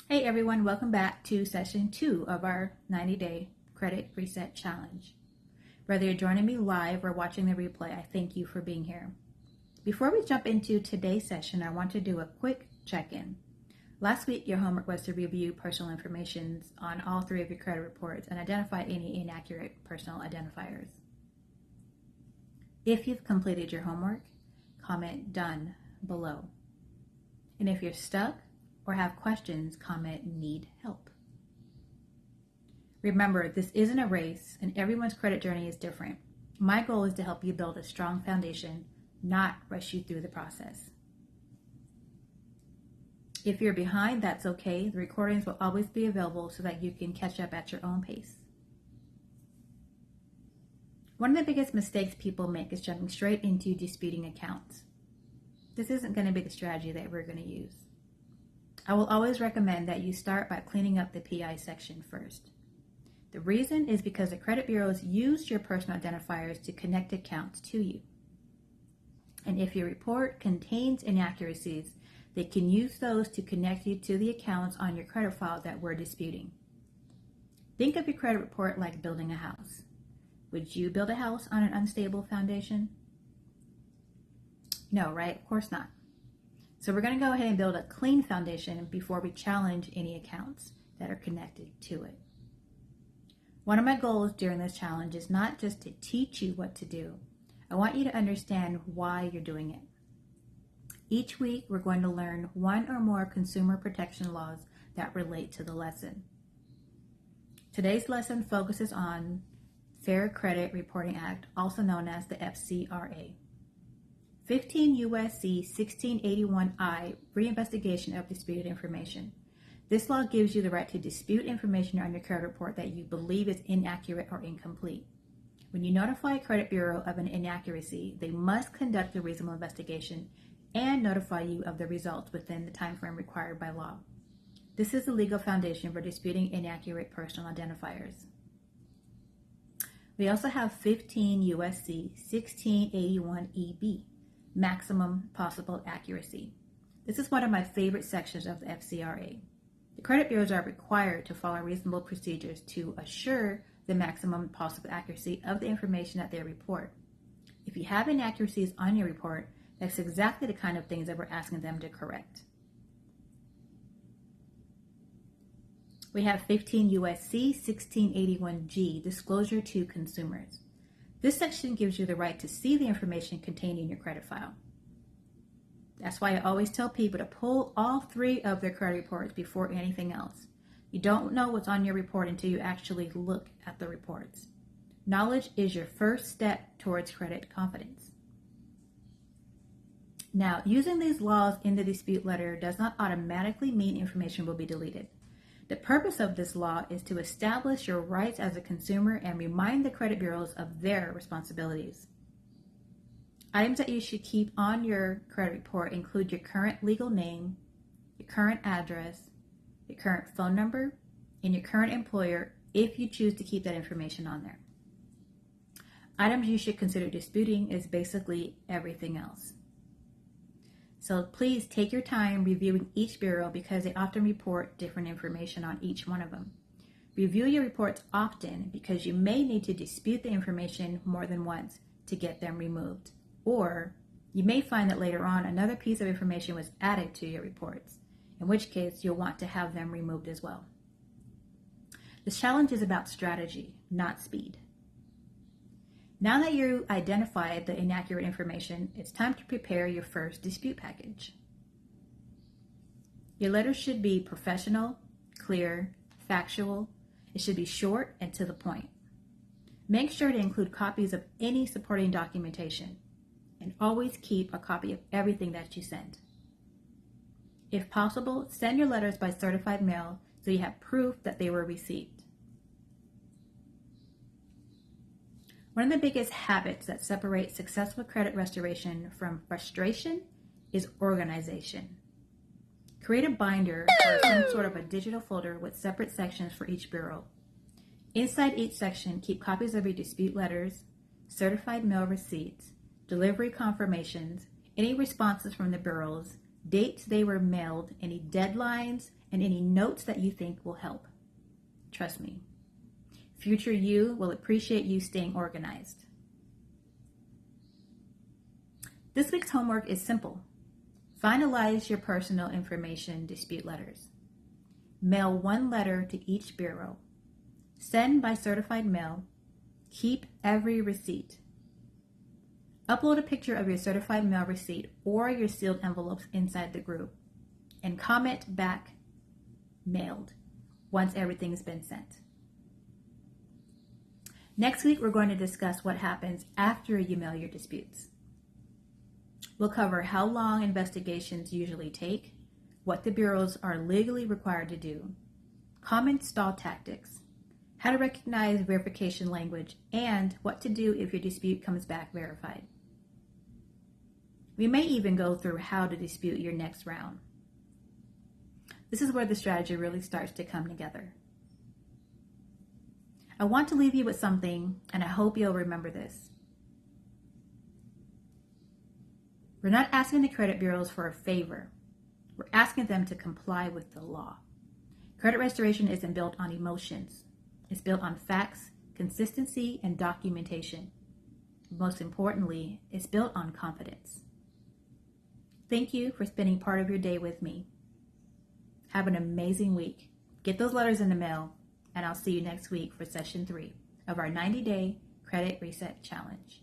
Hey everyone, welcome back to session 2 of our 90-day credit reset challenge. Whether you're joining me live or watching the replay, I thank you for being here. Before we jump into today's session, I want to do a quick check-in. Last week, your homework was to review personal information on all 3 of your credit reports and identify any inaccurate personal identifiers. If you've completed your homework, comment "Done" below. And if you're stuck or have questions, comment "Need help." Remember, this isn't a race and everyone's credit journey is different. My goal is to help you build a strong foundation, not rush you through the process. If you're behind, that's okay. The recordings will always be available so that you can catch up at your own pace. One of the biggest mistakes people make is jumping straight into disputing accounts. This isn't going to be the strategy that we're going to use. I will always recommend that you start by cleaning up the PI section first. The reason is because the credit bureaus use your personal identifiers to connect accounts to you. And if your report contains inaccuracies, they can use those to connect you to the accounts on your credit file that we're disputing. Think of your credit report like building a house. Would you build a house on an unstable foundation? No, right? Of course not. So we're going to go ahead and build a clean foundation before we challenge any accounts that are connected to it. One of my goals during this challenge is not just to teach you what to do. I want you to understand why you're doing it. Each week, we're going to learn one or more consumer protection laws that relate to the lesson. Today's lesson focuses on Fair Credit Reporting Act, also known as the FCRA. 15 U.S.C. 1681I, Reinvestigation of Disputed Information. This law gives you the right to dispute information on your credit report that you believe is inaccurate or incomplete. When you notify a credit bureau of an inaccuracy, they must conduct a reasonable investigation and notify you of the results within the time frame required by law. This is the legal foundation for disputing inaccurate personal identifiers. We also have 15 U.S.C. 1681EB, Maximum Possible Accuracy. This is one of my favorite sections of the FCRA. The credit bureaus are required to follow reasonable procedures to assure the maximum possible accuracy of the information that they report. If you have inaccuracies on your report, that's exactly the kind of things that we're asking them to correct. We have 15 U.S.C. 1681G, Disclosure to Consumers. This section gives you the right to see the information contained in your credit file. That's why I always tell people to pull all 3 of their credit reports before anything else. You don't know what's on your report until you actually look at the reports. Knowledge is your first step towards credit confidence. Now, using these laws in the dispute letter does not automatically mean information will be deleted. The purpose of this law is to establish your rights as a consumer and remind the credit bureaus of their responsibilities. Items that you should keep on your credit report include your current legal name, your current address, your current phone number, and your current employer if you choose to keep that information on there. Items you should consider disputing is basically everything else. So please take your time reviewing each bureau because they often report different information on each one of them. Review your reports often because you may need to dispute the information more than once to get them removed. Or you may find that later on another piece of information was added to your reports, in which case you'll want to have them removed as well. This challenge is about strategy, not speed. Now that you identified the inaccurate information, it's time to prepare your first dispute package. Your letter should be professional, clear, factual. It should be short and to the point. Make sure to include copies of any supporting documentation, and always keep a copy of everything that you send. If possible, send your letters by certified mail so you have proof that they were received. One of the biggest habits that separate successful credit restoration from frustration is organization. Create a binder or some sort of a digital folder with separate sections for each bureau. Inside each section, keep copies of your dispute letters, certified mail receipts, delivery confirmations, any responses from the bureaus, dates they were mailed, any deadlines, and any notes that you think will help. Trust me, future you will appreciate you staying organized. This week's homework is simple. Finalize your personal information dispute letters. Mail one letter to each bureau. Send by certified mail. Keep every receipt. Upload a picture of your certified mail receipt or your sealed envelopes inside the group. And comment back, mailed, once everything's been sent. Next week, we're going to discuss what happens after you mail your disputes. We'll cover how long investigations usually take, what the bureaus are legally required to do, common stall tactics, how to recognize verification language, and what to do if your dispute comes back verified. We may even go through how to dispute your next round. This is where the strategy really starts to come together. I want to leave you with something, and I hope you'll remember this. We're not asking the credit bureaus for a favor. We're asking them to comply with the law. Credit restoration isn't built on emotions. It's built on facts, consistency, and documentation. Most importantly, it's built on confidence. Thank you for spending part of your day with me. Have an amazing week. Get those letters in the mail, and I'll see you next week for session 3 of our 90-day Credit Reset Challenge.